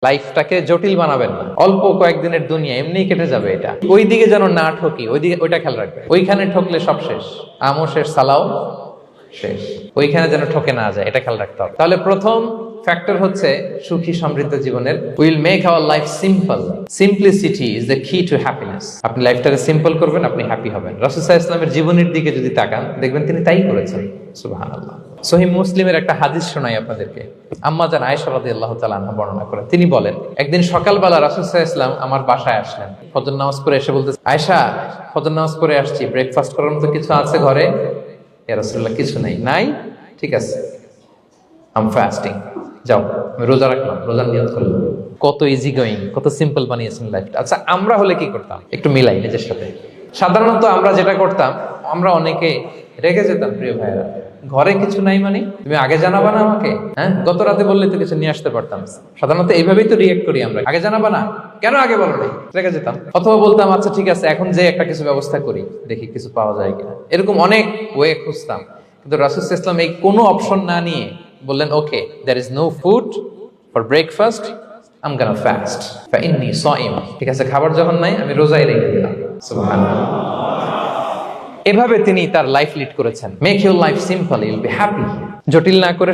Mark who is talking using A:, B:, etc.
A: লাইফটাকে জটিল বানাবেন না। অল্প কয়েকদিনের দুনিয়া এমনি কেটে যাবে, এটা ওই দিকে যেন না ঠকি, ওইটা খেয়াল রাখবে। ওইখানে ঠকলে সব শেষ, আমও শেষ, সালাও শেষ। ওইখানে যেন ঠকে না যায়, এটা খেয়াল রাখতে হবে। তাহলে প্রথম ফ্যাক্টর হচ্ছে সুখী সমৃদ্ধ জীবনের will make our life simple. Simplicity is the কি টু হ্যাপিনেস। আপনি লাইফটাকে সিম্পল করবেন, আপনি হ্যাপি হবেন। রাসূল সাল্লাল্লাহু আলাইহি ওয়াসাল্লামের জীবনের দিকে যদি তাকান, দেখবেন তিনি তাই করেছেন। সুবহানাল্লাহ। সহিহ মুসলিমের একটা হাদিস শোনাই আপনাদেরকে। আম্মা জান আয়েশা রাদিয়াল্লাহু তাআলা আনহা বর্ণনা করেন। তিনি বলেন, একদিন সকালবেলা রাসূল সাল্লাল্লাহু আলাইহি ওয়াসাল্লাম আমার বাসায় আসলেন। ফজর নামাজ পড়ে এসে বলতে, আয়েশা ফজর নামাজ পড়ে আসছি, ব্রেকফাস্ট করার মতো কিছু আছে ঘরে? ইয়া রাসূলুল্লাহ, কিছু নেই। নাই? ঠিক আছে, আই এম ফাস্টিং। যাও, আমি রোজা রাখলাম, রোজার নিয়ত করলাম। কত ইজি গোয়িং, কত সিম্পল বানিয়েছেন লাইফটা। আচ্ছা, আমরা হলে কি করতাম? একটু মিলাই নিজের সাথে। সাধারণত আমরা যেটা করতাম, আমরা অনেকে রেগে যেতাম। প্রিয় ভাইরা, ঘরে কিছু নাই মানে তুমি আগে জানাবা না আমাকে? হ্যাঁ, গত রাতে বললে তো কিছু নিয়ে আসতে পারতাম। সাধারণত এইভাবেই তো রিয়েক্ট করি আমরা, আগে জানাবা না কেন, আগে বলো না, রেগে যেতাম। অথবা বলতাম, আচ্ছা ঠিক আছে, এখন যে একটা কিছু ব্যবস্থা করি, দেখি কিছু পাওয়া যায় কিনা। এরকম অনেক ওয়ে খুঁজতাম। কিন্তু রাসূল সাল্লাল্লাহু আলাইহি ওয়াসাল্লাম এই কোনো অপশন না নিয়ে বললেন, okay, there is no food for breakfast, I am gonna fast ফাইন্নী সাইম। ঠিক আছে, খাবার যখন নাই, আমি রোজাই রেখে দিলাম। সুবহানাল্লাহ। এভাবে তিনি তার লাইফ লিড করেছেন। Make your life simple, you'll be happy. জটিল না করে